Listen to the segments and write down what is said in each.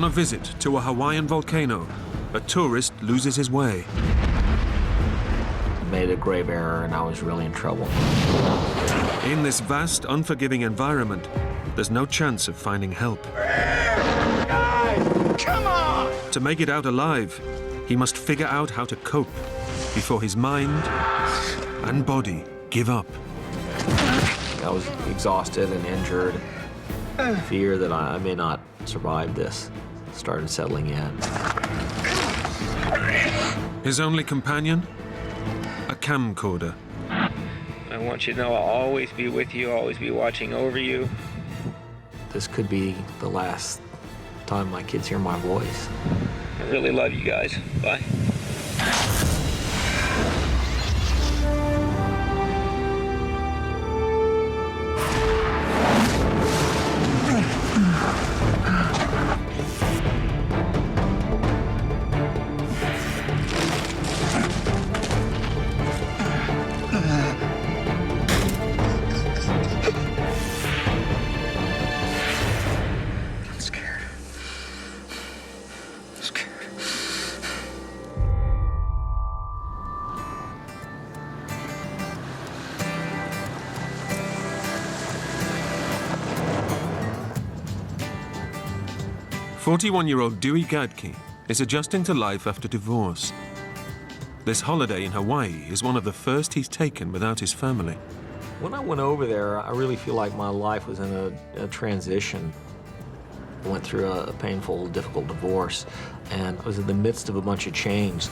On a visit to a Hawaiian volcano, a tourist loses his way. I made a grave error and I was really in trouble. In this vast, unforgiving environment, there's no chance of finding help. Guys, come on! To make it out alive, he must figure out how to cope before his mind and body give up. I was exhausted and injured. Fear that I may not survive this started settling in. His only companion? A camcorder. I want you to know I'll always be with you, always be watching over you. This could be the last time my kids hear my voice. I really love you guys. Bye. Scared. 41-year-old Dewey Gadke is adjusting to life after divorce. This holiday in Hawaii is one of the first he's taken without his family. When I went over there, I really feel like my life was in a transition. I went through a painful, difficult divorce, and I was in the midst of a bunch of change.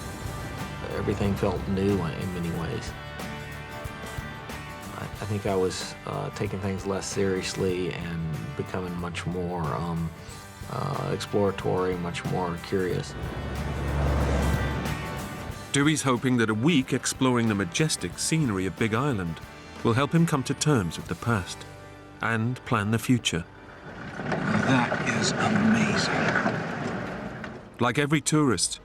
Everything felt new in many ways. I think I was taking things less seriously and becoming much more exploratory, much more curious. Dewey's hoping that a week exploring the majestic scenery of Big Island will help him come to terms with the past and plan the future. That is amazing. Like every tourist,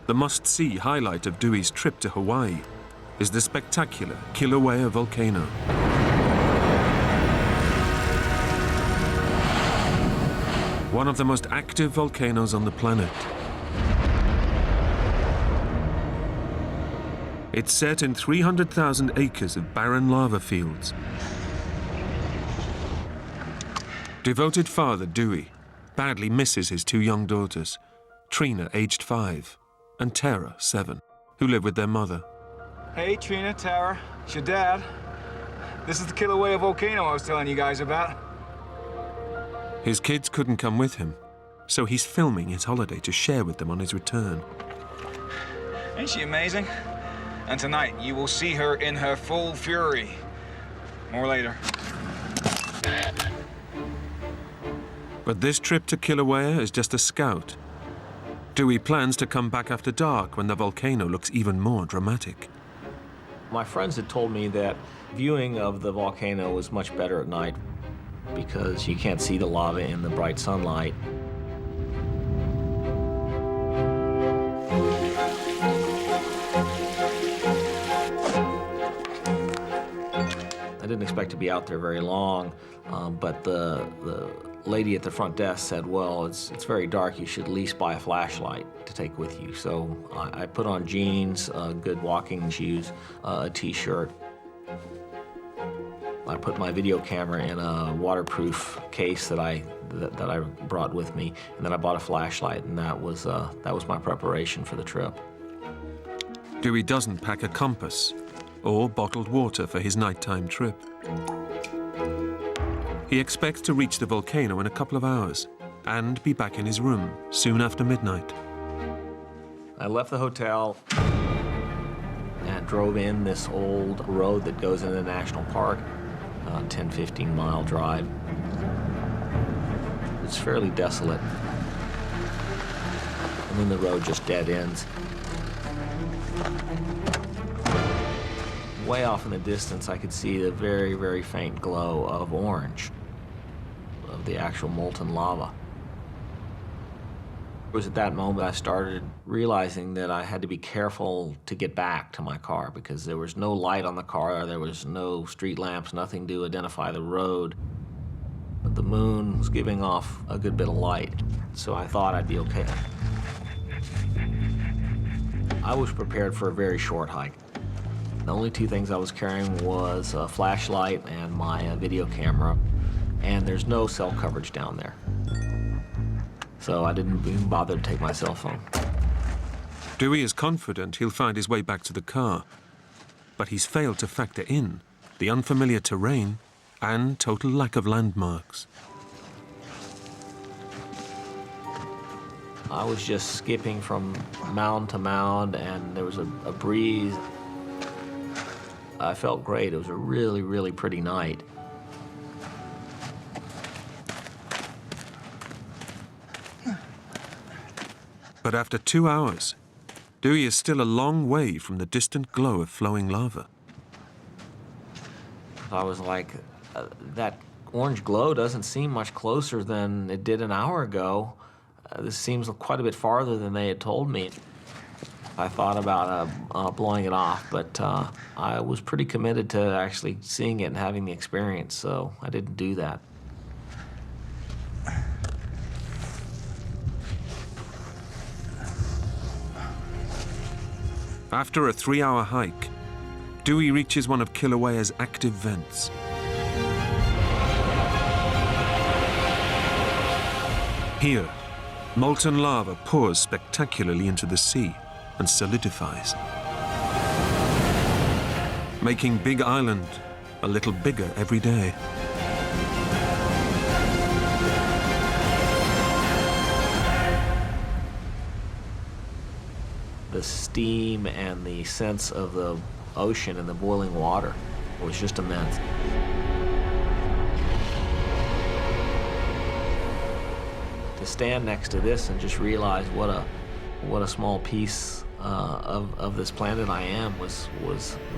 the must-see highlight of Dewey's trip to Hawaii is the spectacular Kilauea Volcano. One of the most active volcanoes on the planet. It's set in 300,000 acres of barren lava fields. Devoted father Dewey badly misses his two young daughters, Trina, aged 5, and Tara, 7, who live with their mother. Hey, Trina, Tara, it's your dad. This is the Kilauea Volcano I was telling you guys about. His kids couldn't come with him, so he's filming his holiday to share with them on his return. Ain't she amazing? And tonight, you will see her in her full fury. More later. But this trip to Kilauea is just a scout. Dewey plans to come back after dark when the volcano looks even more dramatic. My friends had told me that viewing of the volcano was much better at night because you can't see the lava in the bright sunlight. I didn't expect to be out there very long, but the lady at the front desk said, well, it's very dark, you should at least buy a flashlight to take with you. So I put on jeans, good walking shoes, a t-shirt. I put my video camera in a waterproof case that I brought with me, and then I bought a flashlight, and that was my preparation for the trip. Dewey doesn't pack a compass or bottled water for his nighttime trip. He expects to reach the volcano in a couple of hours and be back in his room soon after midnight. I left the hotel and drove in this old road that goes into the national park, 10, 15-mile drive. It's fairly desolate. And then the road just dead ends. Way off in the distance, I could see the very, very faint glow of orange, of the actual molten lava. It was at that moment I started realizing that I had to be careful to get back to my car because there was no light on the car, there was no street lamps, nothing to identify the road. the moon was giving off a good bit of light, so I thought I'd be okay. I was prepared for a very short hike. The only two things I was carrying was a flashlight and my video camera, and there's no cell coverage down there. So I didn't even bother to take my cell phone. Dewey is confident he'll find his way back to the car, but he's failed to factor in the unfamiliar terrain and total lack of landmarks. I was just skipping from mound to mound, and there was a breeze. I felt great. It was a really, really pretty night. But after 2 hours, Dewey is still a long way from the distant glow of flowing lava. I was like, that orange glow doesn't seem much closer than it did an hour ago. This seems quite a bit farther than they had told me. I thought about blowing it off, but I was pretty committed to actually seeing it and having the experience, so I didn't do that. After a 3-hour hike, Dewey reaches one of Kilauea's active vents. Here, molten lava pours spectacularly into the sea and solidifies, making Big Island a little bigger every day. The steam and the sense of the ocean and the boiling water was just immense. To stand next to this and just realize what a small piece of this planet I am was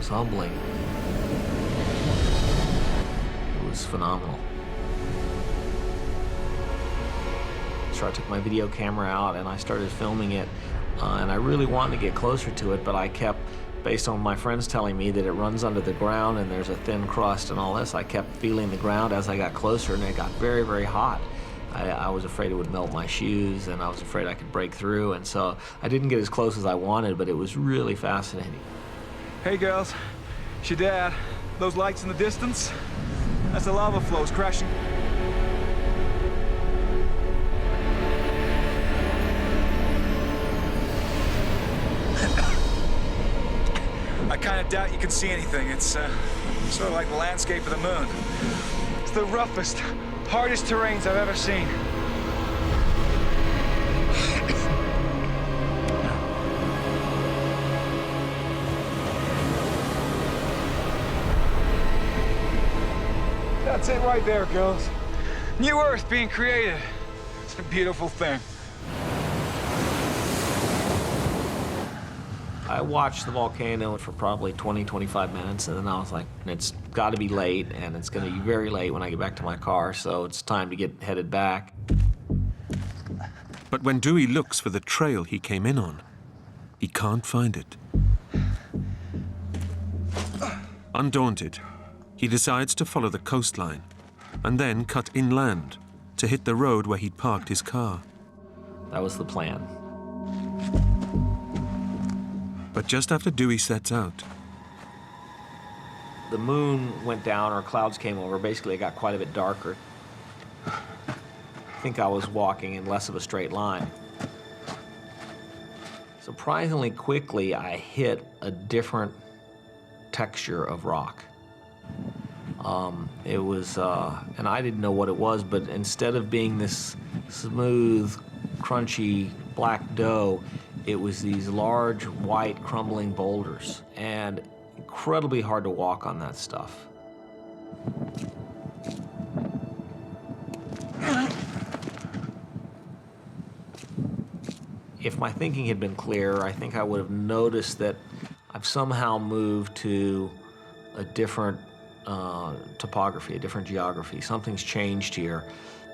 humbling. It was phenomenal. So I took my video camera out and I started filming it. And I really wanted to get closer to it, but I kept, based on my friends telling me that it runs under the ground and there's a thin crust and all this, I kept feeling the ground as I got closer, and it got very, very hot. I was afraid it would melt my shoes, and I was afraid I could break through, and so I didn't get as close as I wanted, but it was really fascinating. Hey, girls. It's your dad. Those lights in the distance? That's the lava flows crashing. I kind of doubt you can see anything. It's sort of like the landscape of the moon. It's the roughest, hardest terrains I've ever seen. That's it right there, girls. New Earth being created. It's a beautiful thing. I watched the volcano for probably 20, 25 minutes, and then I was like, it's got to be late, and it's going to be very late when I get back to my car, so it's time to get headed back. But when Dewey looks for the trail he came in on, he can't find it. Undaunted, he decides to follow the coastline and then cut inland to hit the road where he'd parked his car. That was the plan. But just after Dewey sets out, The moon went down, or clouds came over. Basically, it got quite a bit darker. I think I was walking in less of a straight line. Surprisingly quickly, I hit a different texture of rock. It was, and I didn't know what it was, but instead of being this smooth, crunchy black dough, it was these large, white, crumbling boulders, and incredibly hard to walk on that stuff. If my thinking had been clearer, I think I would have noticed that I've somehow moved to a different topography, a different geography. Something's changed here.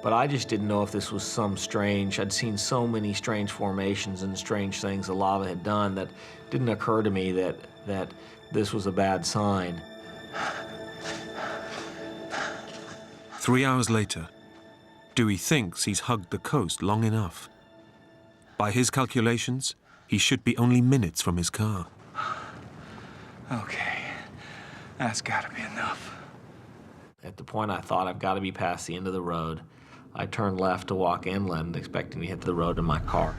But I just didn't know if this was some strange, I'd seen so many strange formations and strange things the lava had done that it didn't occur to me that this was a bad sign. 3 hours later, Dewey thinks he's hugged the coast long enough. By his calculations, he should be only minutes from his car. Okay, that's gotta be enough. At the point I thought I've got to be past the end of the road, I turned left to walk inland, expecting to hit the road in my car.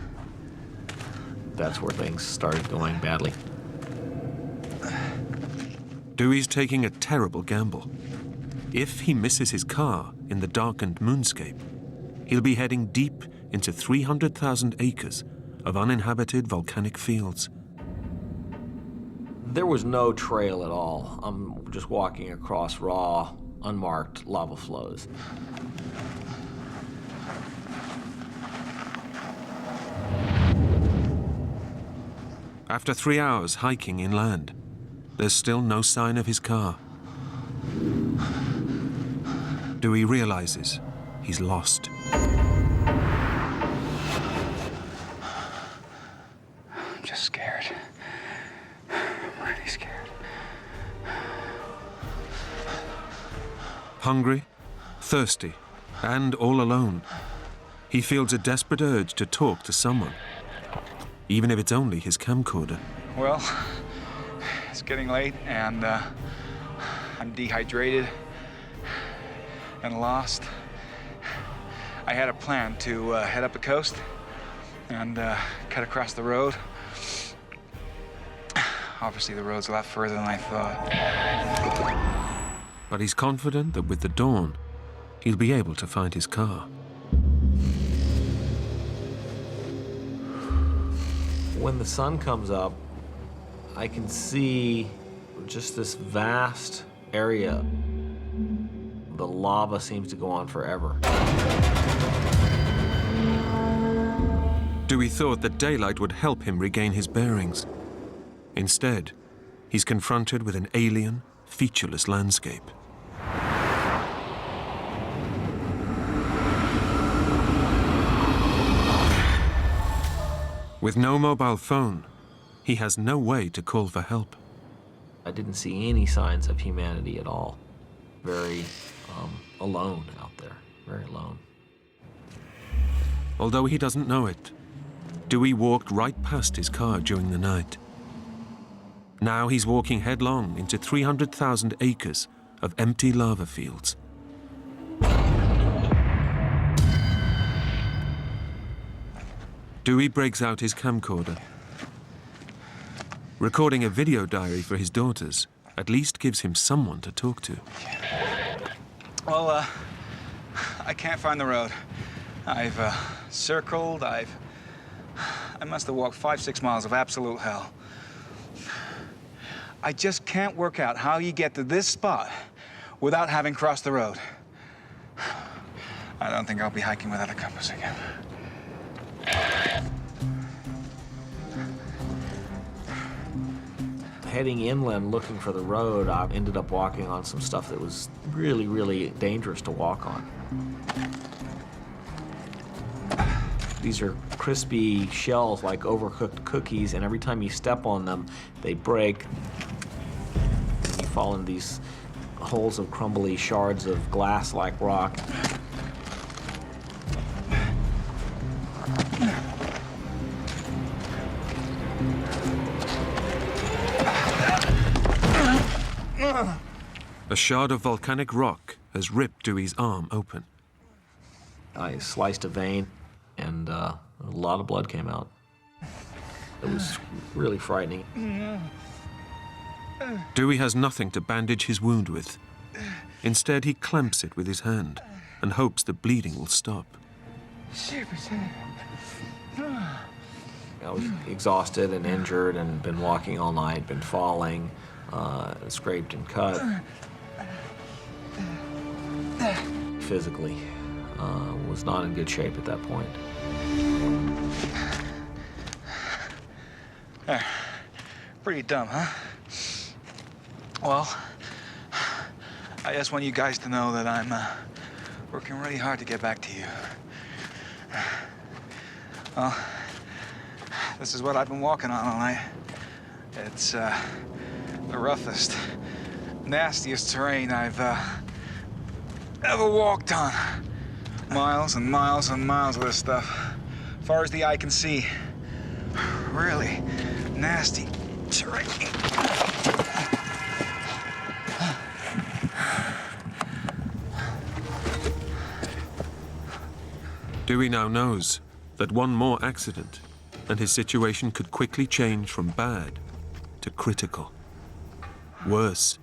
That's where things started going badly. Dewey's taking a terrible gamble. If he misses his car in the darkened moonscape, he'll be heading deep into 300,000 acres of uninhabited volcanic fields. There was no trail at all. I'm just walking across raw, unmarked lava flows. After 3 hours hiking inland, there's still no sign of his car. Dewey realizes he's lost. I'm just scared. I'm really scared. Hungry, thirsty, and all alone, he feels a desperate urge to talk to someone, even if it's only his camcorder. Well, it's getting late, and I'm dehydrated and lost. I had a plan to head up the coast and cut across the road. Obviously, the road's a lot further than I thought. But he's confident that with the dawn, he'll be able to find his car. When the sun comes up, I can see just this vast area. The lava seems to go on forever. Dewey thought that daylight would help him regain his bearings. Instead, he's confronted with an alien, featureless landscape. With no mobile phone, he has no way to call for help. I didn't see any signs of humanity at all. Very alone out there, very alone. Although he doesn't know it, Dewey walked right past his car during the night. Now he's walking headlong into 300,000 acres of empty lava fields. Dewey breaks out his camcorder. Recording a video diary for his daughters at least gives him someone to talk to. Well, I can't find the road. I've circled, I must have walked 5-6 miles of absolute hell. I just can't work out how you get to this spot without having crossed the road. I don't think I'll be hiking without a compass again. Heading inland looking for the road, I ended up walking on some stuff that was really, really dangerous to walk on. These are crispy shells like overcooked cookies, and every time you step on them, they break. You fall into these holes of crumbly shards of glass-like rock. A shard of volcanic rock has ripped Dewey's arm open. I sliced a vein, and a lot of blood came out. It was really frightening. Dewey has nothing to bandage his wound with. Instead, he clamps it with his hand and hopes the bleeding will stop. I was exhausted and injured and been walking all night, been falling, scraped and cut. Physically, was not in good shape at that point. Pretty dumb, huh? Well, I just want you guys to know that I'm working really hard to get back to you. Well, this is what I've been walking on all night. It's the roughest, nastiest terrain I've ever walked on. Miles and miles and miles of this stuff. Far as the eye can see. Really nasty terrain. Dewey now knows that one more accident and his situation could quickly change from bad to critical. Worse,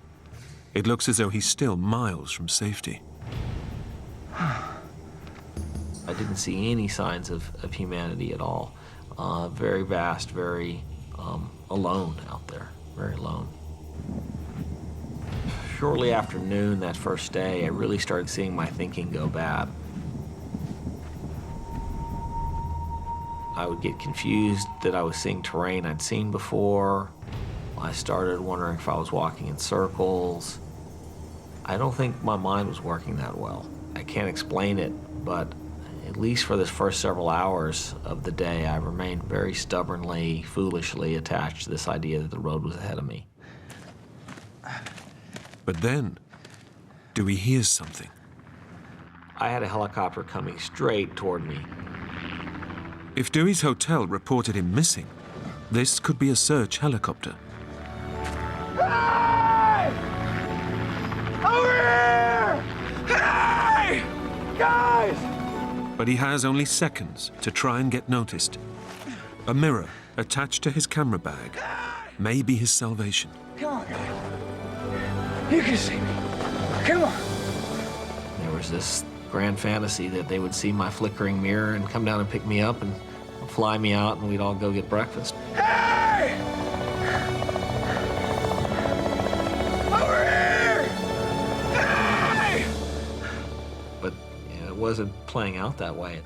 it looks as though he's still miles from safety. I didn't see any signs of humanity at all. Very vast, very alone out there, very alone. Shortly after noon that first day, I really started seeing my thinking go bad. I would get confused that I was seeing terrain I'd seen before. I started wondering if I was walking in circles. I don't think my mind was working that well. I can't explain it, but at least for the first several hours of the day, I remained very stubbornly, foolishly attached to this idea that the road was ahead of me. But then, Dewey hears something. I had a helicopter coming straight toward me. If Dewey's hotel reported him missing, this could be a search helicopter. Hey! Over here! Hey! Guys! But he has only seconds to try and get noticed. A mirror attached to his camera bag may be his salvation. Come on, guys. You can see me. Come on. There was this grand fantasy that they would see my flickering mirror and come down and pick me up and fly me out and we'd all go get breakfast. Hey! Over here! Hey! But it wasn't playing out that way.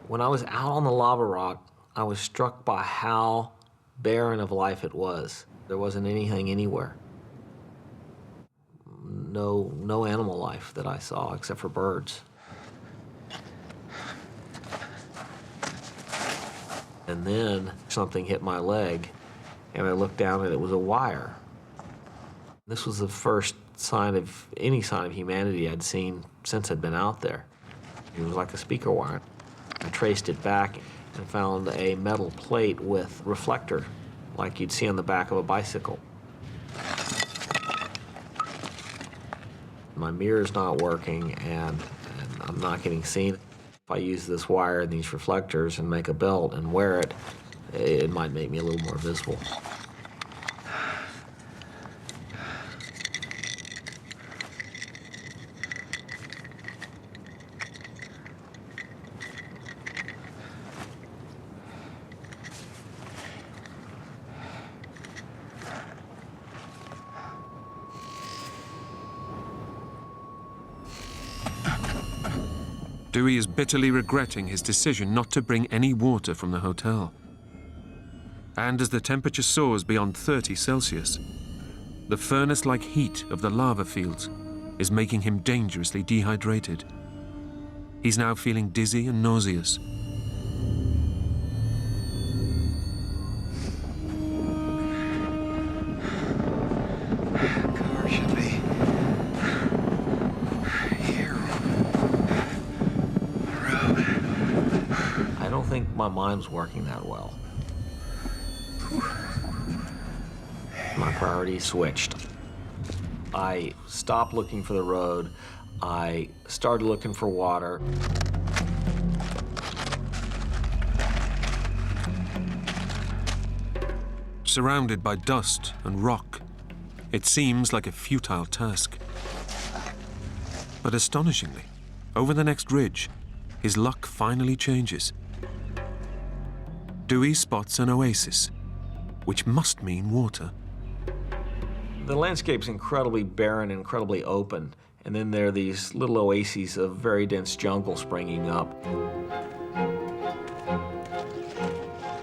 When I was out on the lava rock, I was struck by how barren of life it was. There wasn't anything anywhere. No animal life that I saw except for birds. And then something hit my leg, and I looked down and it was a wire. This was the first sign of any sign of humanity I'd seen since I'd been out there. It was like a speaker wire. I traced it back and found a metal plate with reflector, like you'd see on the back of a bicycle. My mirror's not working, and I'm not getting seen. If I use this wire and these reflectors and make a belt and wear it, it might make me a little more visible. Dewey is bitterly regretting his decision not to bring any water from the hotel. And as the temperature soars beyond 30 Celsius, the furnace-like heat of the lava fields is making him dangerously dehydrated. He's now feeling dizzy and nauseous. Car should be here. Road. I don't think my mind's working that well. My priorities switched. I stopped looking for the road. I started looking for water. Surrounded by dust and rock, it seems like a futile task. But astonishingly, over the next ridge, his luck finally changes. Dewey spots an oasis, which must mean water. The landscape's incredibly barren, incredibly open, and then there are these little oases of very dense jungle springing up.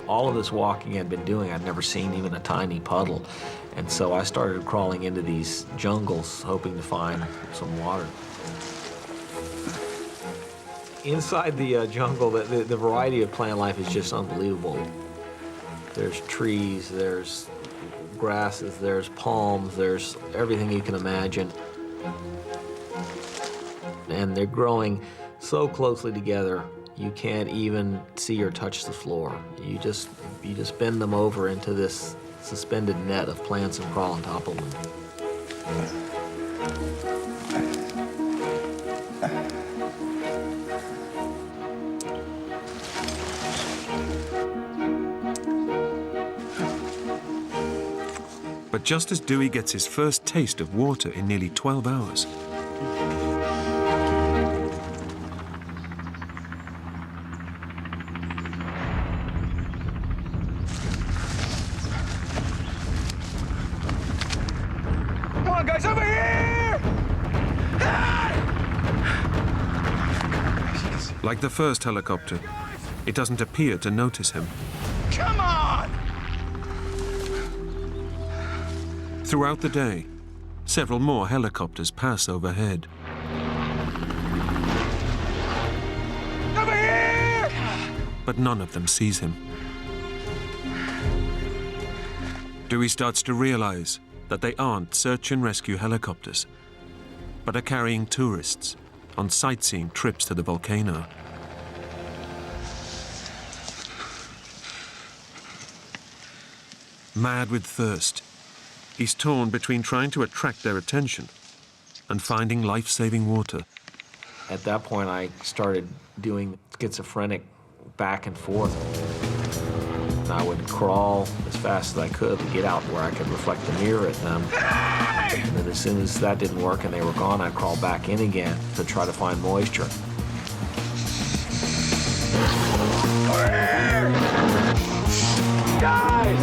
All of this walking I'd been doing, I'd never seen even a tiny puddle, and so I started crawling into these jungles, hoping to find some water. Inside the jungle, the variety of plant life is just unbelievable. There's trees, there's grasses, there's palms, there's everything you can imagine. And they're growing so closely together, you can't even see or touch the floor. You just bend them over into this suspended net of plants and crawl on top of them. But just as Dewey gets his first taste of water in nearly 12 hours, Come on, guys, over here! like the first helicopter, it doesn't appear to notice him. Come on! Throughout the day, several more helicopters pass overhead. Over here! But none of them sees him. Dewey starts to realize that they aren't search and rescue helicopters, but are carrying tourists on sightseeing trips to the volcano. Mad with thirst, he's torn between trying to attract their attention and finding life-saving water. At that point, I started doing schizophrenic back and forth. And I would crawl as fast as I could to get out where I could reflect the mirror at them. And then as soon as that didn't work and they were gone, I'd crawl back in again to try to find moisture. Over here! Guys!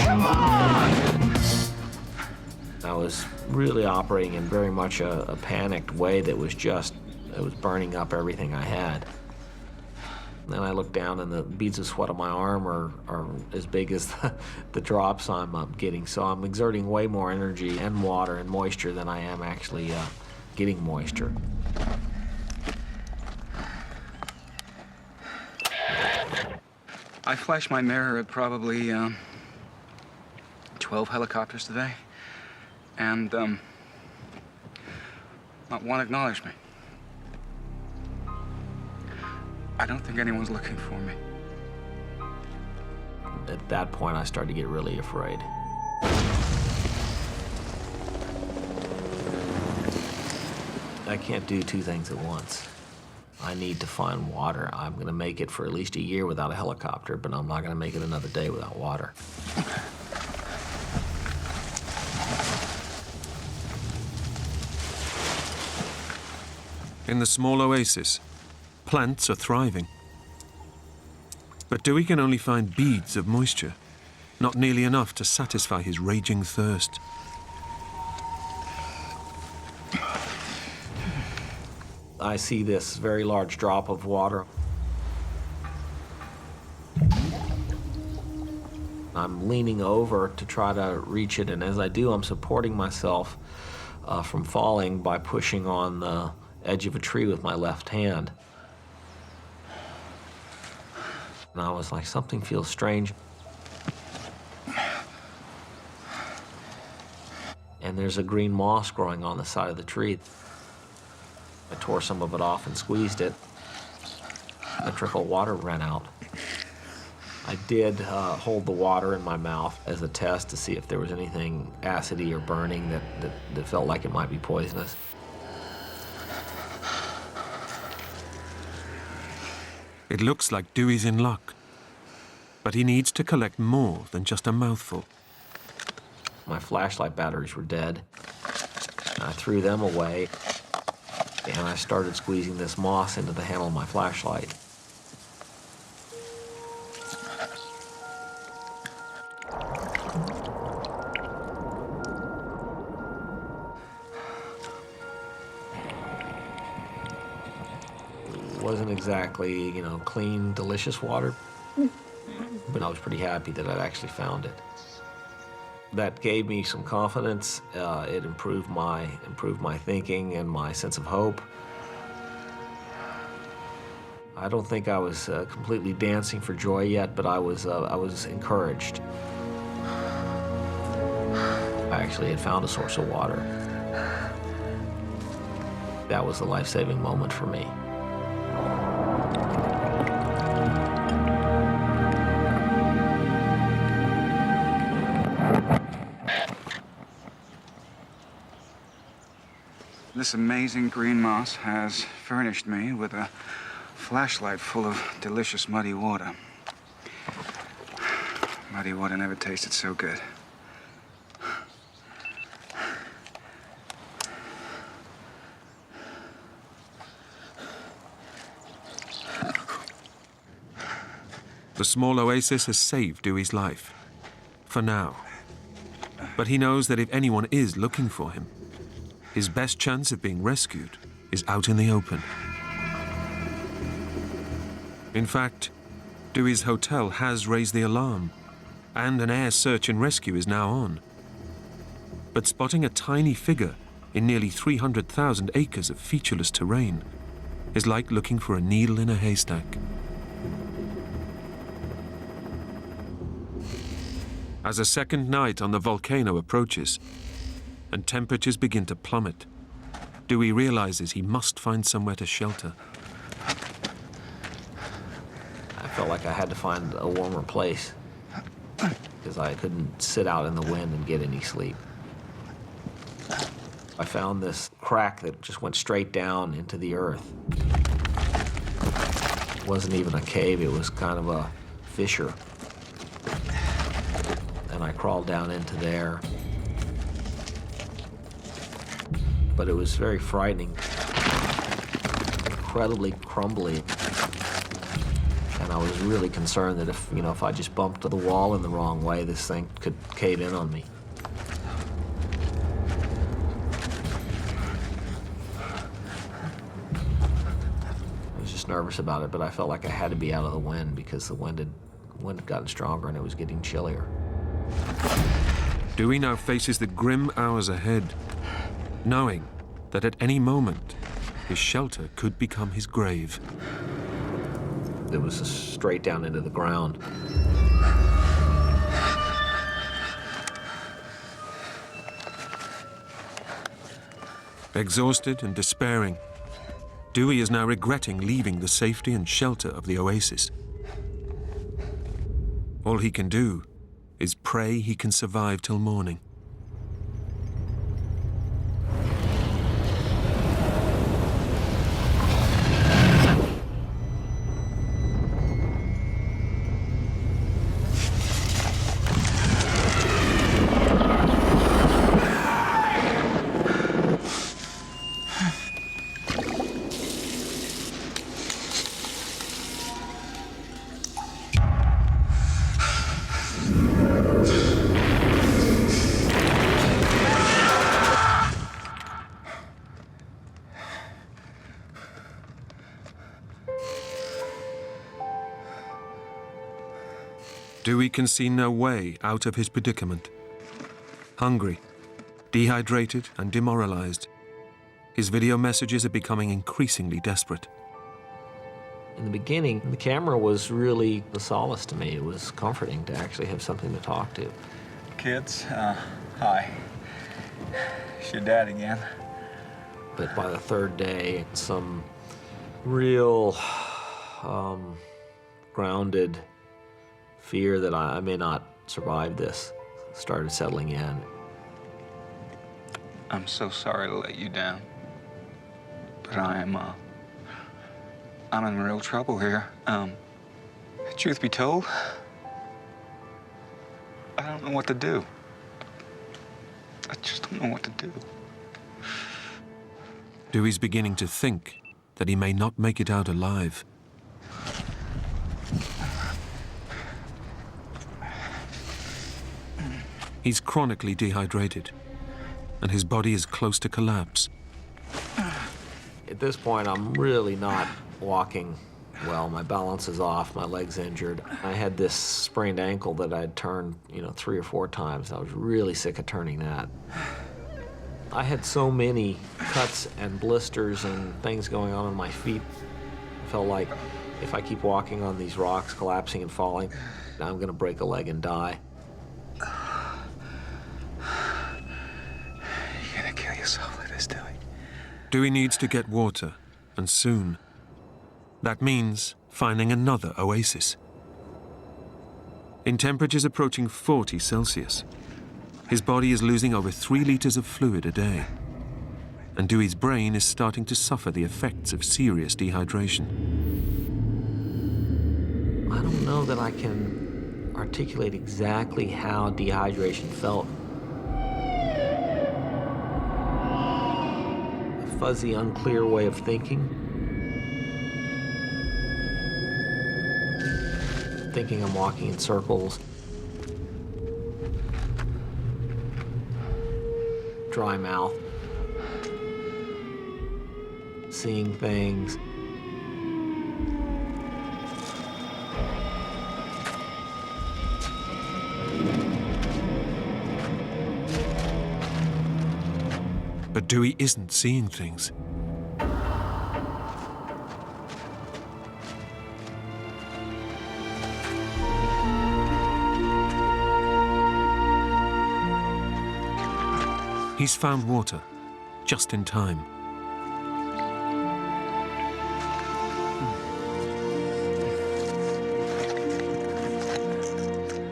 Come on! I was really operating in very much a panicked way that was just, it was burning up everything I had. Then I look down and the beads of sweat on my arm are as big as the drops I'm getting. So I'm exerting way more energy and water and moisture than I am actually getting moisture. I flashed my mirror at probably 12 helicopters today, and not one acknowledged me. I don't think anyone's looking for me. At that point, I started to get really afraid. I can't do two things at once. I need to find water. I'm going to make it for at least a year without a helicopter, but I'm not going to make it another day without water. In the small oasis, plants are thriving. But Dewey can only find beads of moisture, not nearly enough to satisfy his raging thirst. I see this very large drop of water. I'm leaning over to try to reach it, and as I do, I'm supporting myself from falling by pushing on the edge of a tree with my left hand. And I was like, something feels strange. And there's a green moss growing on the side of the tree. I tore some of it off and squeezed it. A trickle of water ran out. I did hold the water in my mouth as a test to see if there was anything acidy or burning that felt like it might be poisonous. It looks like Dewey's in luck, but he needs to collect more than just a mouthful. My flashlight batteries were dead. I threw them away, and I started squeezing this moss into the handle of my flashlight. It wasn't exactly, clean, delicious water, but I was pretty happy that I'd actually found it. That gave me some confidence. It improved my thinking and my sense of hope. I don't think I was completely dancing for joy yet, but I was encouraged. I actually had found a source of water. That was the life-saving moment for me. This amazing green moss has furnished me with a flashlight full of delicious muddy water. Muddy water never tasted so good. The small oasis has saved Dewey's life, for now. But he knows that if anyone is looking for him, his best chance of being rescued is out in the open. In fact, Dewey's hotel has raised the alarm, and an air search and rescue is now on. But spotting a tiny figure in nearly 300,000 acres of featureless terrain is like looking for a needle in a haystack. As a second night on the volcano approaches and temperatures begin to plummet, Dewey realizes he must find somewhere to shelter. I felt like I had to find a warmer place because I couldn't sit out in the wind and get any sleep. I found this crack that just went straight down into the earth. It wasn't even a cave, it was kind of a fissure. And I crawled down into there. But it was very frightening, incredibly crumbly. And I was really concerned that if I just bumped to the wall in the wrong way, this thing could cave in on me. I was just nervous about it, but I felt like I had to be out of the wind because the wind had gotten stronger and it was getting chillier. Dewey now faces the grim hours ahead, knowing that at any moment, his shelter could become his grave. It was straight down into the ground. Exhausted and despairing, Dewey is now regretting leaving the safety and shelter of the oasis. All he can do is pray he can survive till morning. Dewey can see no way out of his predicament. Hungry, dehydrated, and demoralized, his video messages are becoming increasingly desperate. In the beginning, the camera was really a solace to me. It was comforting to actually have something to talk to. Kids, hi. It's your dad again. But by the third day, some real grounded fear that I may not survive this started settling in. I'm so sorry to let you down, but I'm in real trouble here. Truth be told, I don't know what to do. I just don't know what to do. Dewey's beginning to think that he may not make it out alive. He's chronically dehydrated, and his body is close to collapse. At this point, I'm really not walking well. My balance is off, my leg's injured. I had this sprained ankle that I'd turned, 3 or 4 times. I was really sick of turning that. I had so many cuts and blisters and things going on my feet. I felt like If I keep walking on these rocks, collapsing and falling, I'm going to break a leg and die. You're gonna kill yourself like this, Dewey. Dewey needs to get water, and soon. That means finding another oasis. In temperatures approaching 40 Celsius, his body is losing over 3 liters of fluid a day. And Dewey's brain is starting to suffer the effects of serious dehydration. I don't know that I can articulate exactly how dehydration felt. A fuzzy, unclear way of thinking. Thinking I'm walking in circles. Dry mouth. Seeing things. But Dewey isn't seeing things. He's found water, just in time.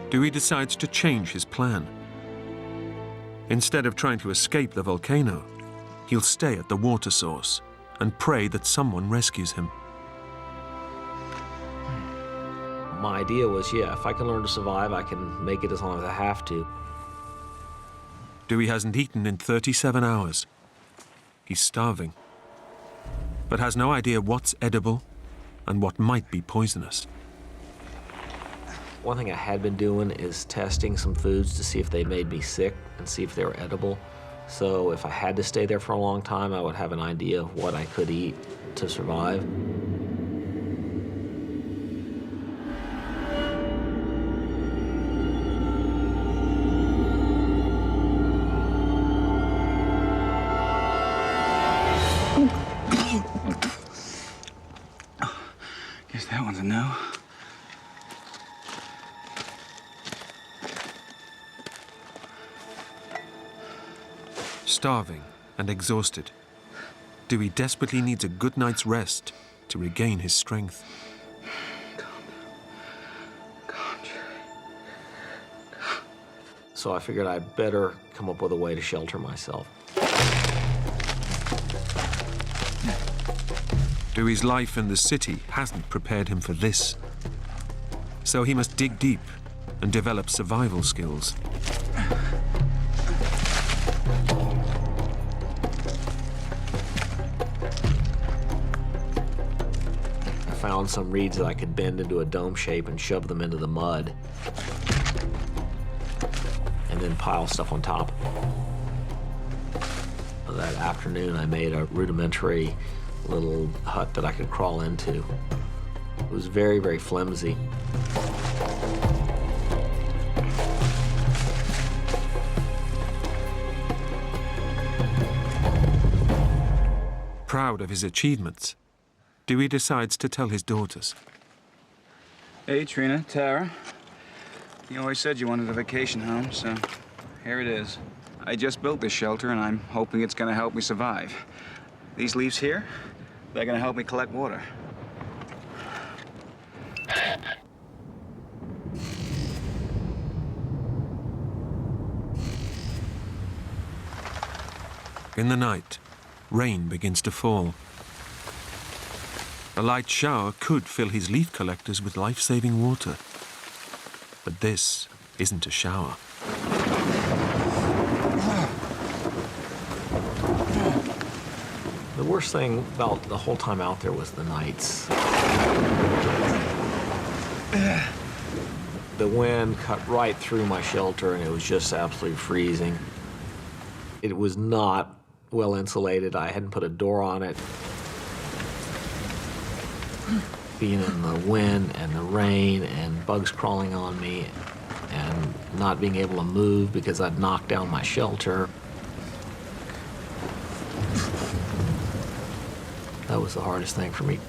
Dewey decides to change his plan. Instead of trying to escape the volcano, he'll stay at the water source and pray that someone rescues him. My idea was, yeah, if I can learn to survive, I can make it as long as I have to. Dewey hasn't eaten in 37 hours. He's starving, but has no idea what's edible and what might be poisonous. One thing I had been doing is testing some foods to see if they made me sick and see if they were edible. So if I had to stay there for a long time, I would have an idea of what I could eat to survive. Guess that one's a no. Starving and exhausted, Dewey desperately needs a good night's rest to regain his strength. Calm, Jerry. So I figured I'd better come up with a way to shelter myself. Dewey's life in the city hasn't prepared him for this. So he must dig deep and develop survival skills. I found some reeds that I could bend into a dome shape and shove them into the mud. And then pile stuff on top. That afternoon, I made a rudimentary little hut that I could crawl into. It was very, very flimsy. Proud of his achievements, Dewey decides to tell his daughters. Hey, Trina, Tara. You always said you wanted a vacation home, so here it is. I just built this shelter, and I'm hoping it's gonna help me survive. These leaves here, they're gonna help me collect water. In the night, rain begins to fall. A light shower could fill his leaf collectors with life-saving water. But this isn't a shower. The worst thing about the whole time out there was the nights. The wind cut right through my shelter, and it was just absolutely freezing. It was not well insulated. I hadn't put a door on it. Being in the wind and the rain and bugs crawling on me and not being able to move because I'd knocked down my shelter. That was the hardest thing for me.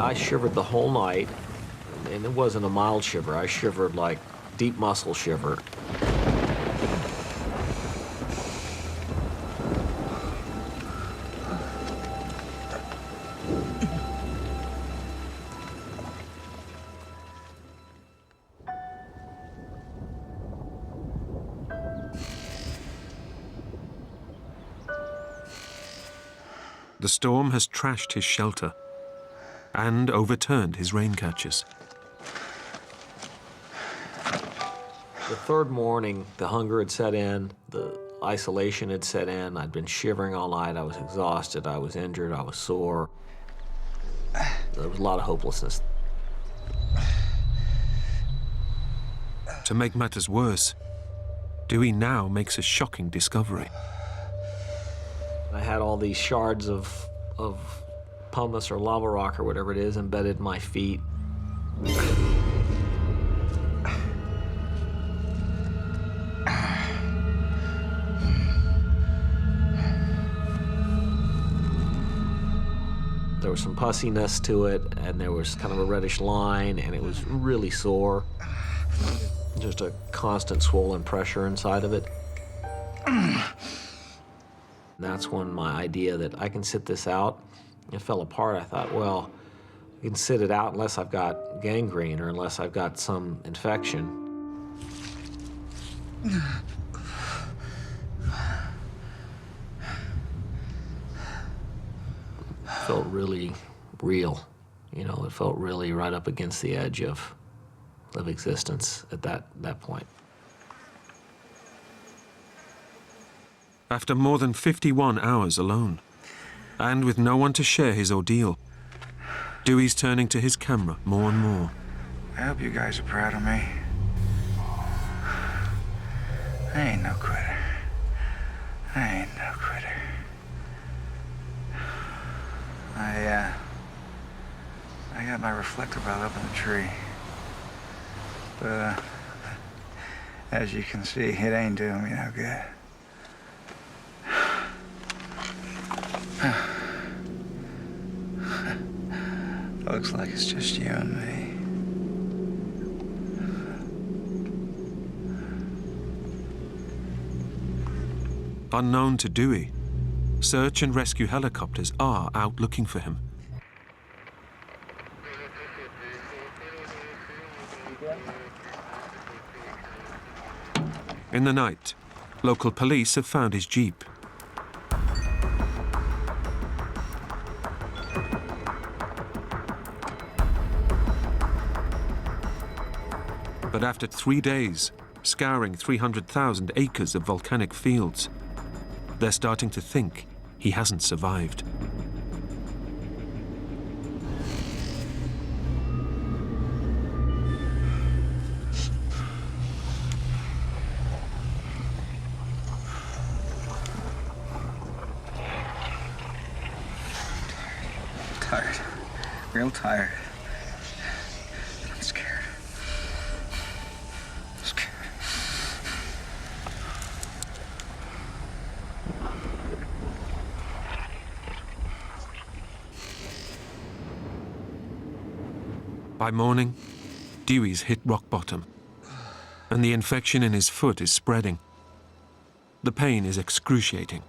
I shivered the whole night, and it wasn't a mild shiver. I shivered like deep muscle shiver. The storm has trashed his shelter and overturned his rain catchers. The third morning, the hunger had set in, the isolation had set in. I'd been shivering all night. I was exhausted. I was injured. I was sore. There was a lot of hopelessness. To make matters worse, Dewey now makes a shocking discovery. I had all these shards of pumice or lava rock or whatever it is embedded in my feet. There was some pussiness to it, and there was kind of a reddish line, and it was really sore. Just a constant swollen pressure inside of it. That's when my idea that I can sit this out, it fell apart. I thought, well, I can sit it out unless I've got gangrene or unless I've got some infection. It felt really real. You know, it felt really right up against the edge of existence at that point. After more than 51 hours alone, and with no one to share his ordeal, Dewey's turning to his camera more and more. I hope you guys are proud of me. I ain't no quitter. I ain't no quitter. I got my reflector belt up in the tree. But, as you can see, it ain't doing me no good. Looks like it's just you and me. Unknown to Dewey, search and rescue helicopters are out looking for him. In the night, local police have found his jeep. But after 3 days, scouring 300,000 acres of volcanic fields, they're starting to think he hasn't survived. Tired. Real tired. I'm scared. By morning, Dewey's hit rock bottom, and the infection in his foot is spreading. The pain is excruciating.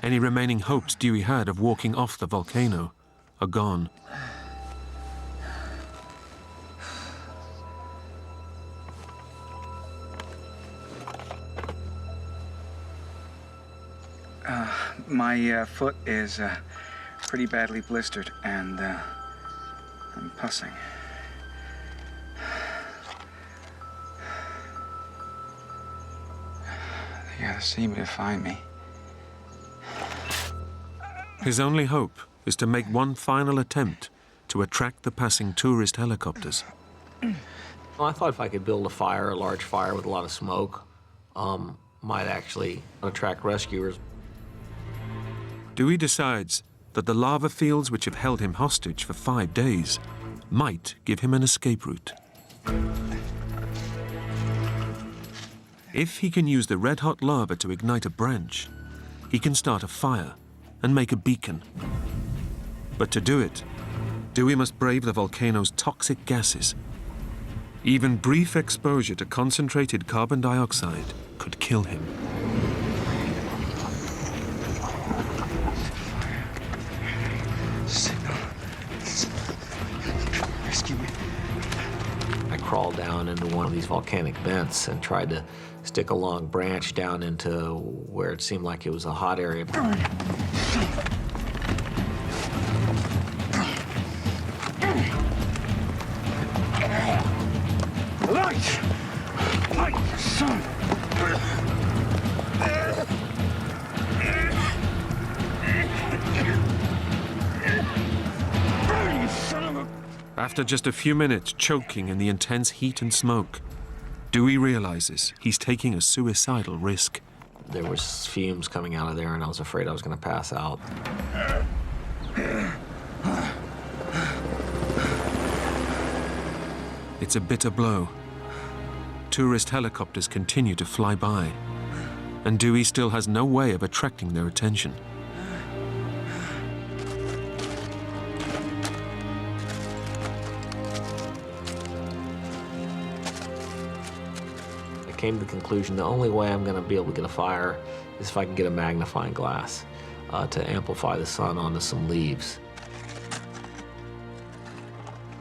Any remaining hopes Dewey had of walking off the volcano are gone. My foot is pretty badly blistered, and I'm pussing. They gotta see me to find me. His only hope is to make one final attempt to attract the passing tourist helicopters. Well, I thought if I could build a large fire with a lot of smoke, might actually attract rescuers. Dewey decides that the lava fields which have held him hostage for 5 days might give him an escape route. If he can use the red-hot lava to ignite a branch, he can start a fire and make a beacon. But to do it, Dewey must brave the volcano's toxic gases. Even brief exposure to concentrated carbon dioxide could kill him. Signal. Rescue me. I crawled down into one of these volcanic vents and tried to stick a long branch down into where it seemed like it was a hot area. Light, son. Burn, you son of a... After just a few minutes choking in the intense heat and smoke, Dewey realizes he's taking a suicidal risk. There was fumes coming out of there, and I was afraid I was going to pass out. It's a bitter blow. Tourist helicopters continue to fly by, and Dewey still has no way of attracting their attention. I came to the conclusion the only way I'm going to be able to get a fire is if I can get a magnifying glass to amplify the sun onto some leaves.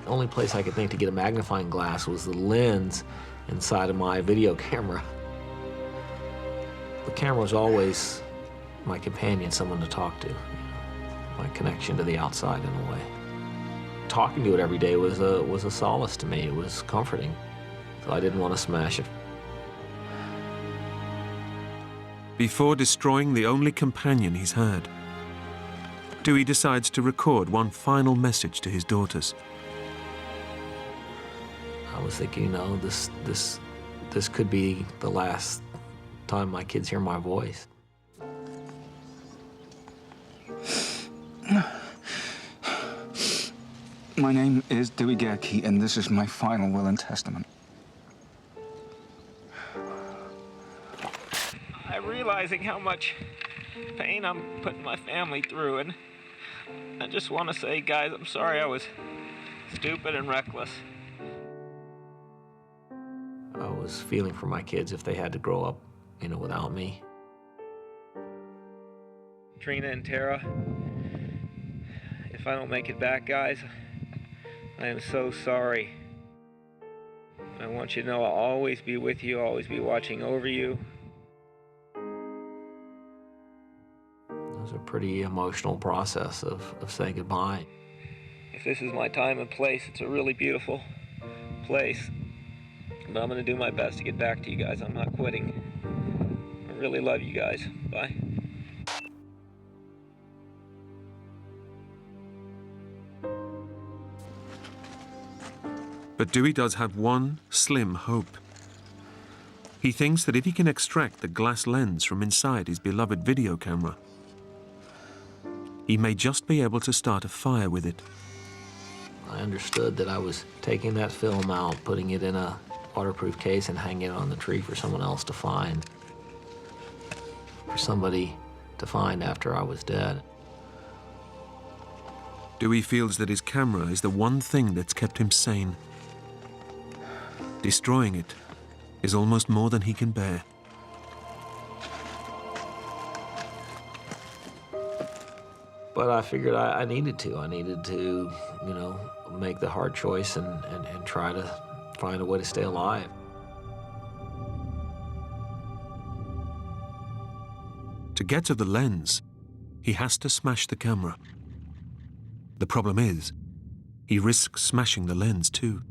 The only place I could think to get a magnifying glass was the lens inside of my video camera. The camera was always my companion, someone to talk to, my connection to the outside in a way. Talking to it every day was a solace to me. It was comforting, so I didn't want to smash it. Before destroying the only companion he's had, Dewey decides to record one final message to his daughters. I was thinking, you know, this could be the last time my kids hear my voice. My name is Dewey Gerke, and this is my final will and testament. I'm realizing how much pain I'm putting my family through, and I just want to say, guys, I'm sorry I was stupid and reckless. I was feeling for my kids if they had to grow up, you know, without me. Trina and Tara, if I don't make it back, guys, I am so sorry. I want you to know I'll always be with you, always be watching over you. It was a pretty emotional process of saying goodbye. If this is my time and place, it's a really beautiful place. But I'm going to do my best to get back to you guys. I'm not quitting. I really love you guys. Bye. But Dewey does have one slim hope. He thinks that if he can extract the glass lens from inside his beloved video camera, he may just be able to start a fire with it. I understood that I was taking that film out, putting it in a waterproof case and hanging it on the tree for someone else to find. For somebody to find after I was dead. Dewey feels that his camera is the one thing that's kept him sane. Destroying it is almost more than he can bear. But I figured I needed to. I needed to, you know, make the hard choice and try to find a way to stay alive. To get to the lens, he has to smash the camera. The problem is, he risks smashing the lens too.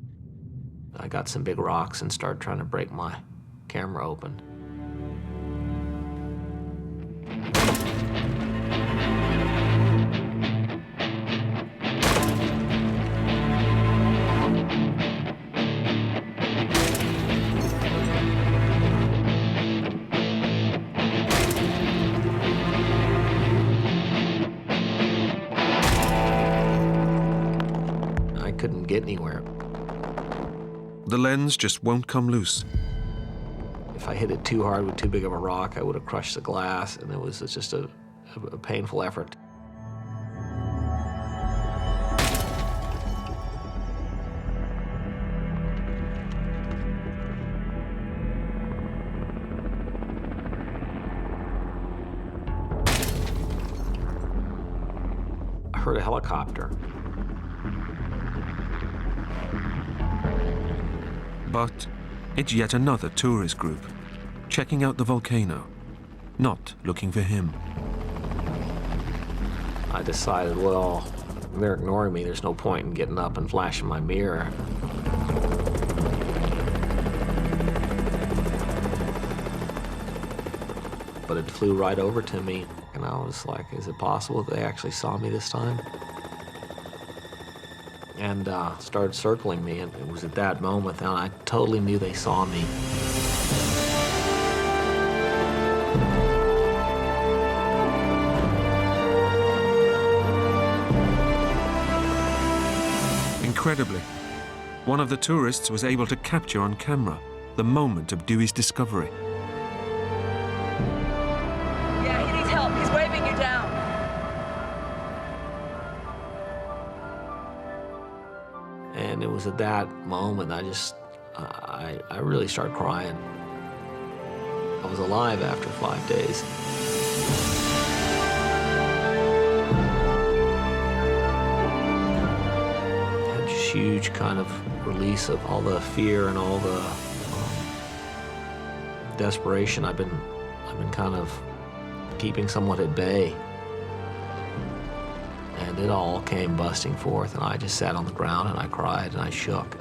I got some big rocks and started trying to break my camera open. I couldn't get anywhere. The lens just won't come loose. If I hit it too hard with too big of a rock, I would have crushed the glass, and it was just a painful effort. heard a helicopter. But it's yet another tourist group, checking out the volcano, not looking for him. I decided, well, they're ignoring me. There's no point in getting up and flashing my mirror. But it flew right over to me, and I was like, is it possible that they actually saw me this time? And started circling me, and it was at that moment that I totally knew they saw me. Incredibly, one of the tourists was able to capture on camera the moment of Dewey's discovery. Yeah, he needs help. He's waving you down. And it was at that moment I really started crying. I was alive after 5 days. Had this huge kind of release of all the fear and all the desperation I've been kind of keeping somewhat at bay. And it all came busting forth, and I just sat on the ground and I cried and I shook.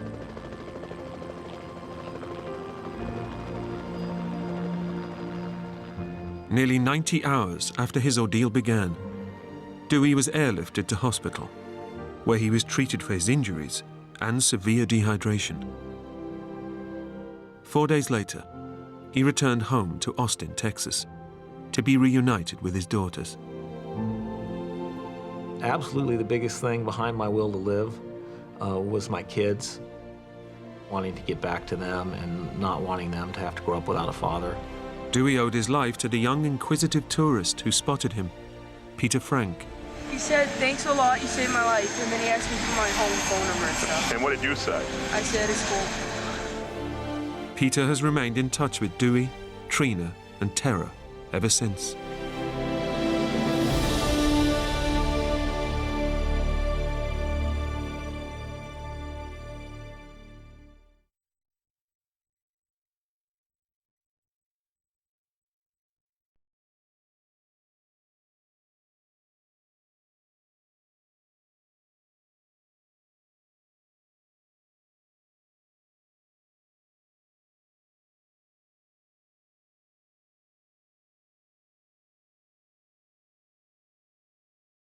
Nearly 90 hours after his ordeal began, Dewey was airlifted to hospital, where he was treated for his injuries and severe dehydration. 4 days later, he returned home to Austin, Texas, to be reunited with his daughters. Absolutely the biggest thing behind my will to live was my kids, wanting to get back to them and not wanting them to have to grow up without a father. Dewey owed his life to the young, inquisitive tourist who spotted him, Peter Frank. He said, thanks a lot, you saved my life. And then he asked me for my home phone number and stuff. And what did you say? I said, it's cool. Peter has remained in touch with Dewey, Trina, and Tara ever since.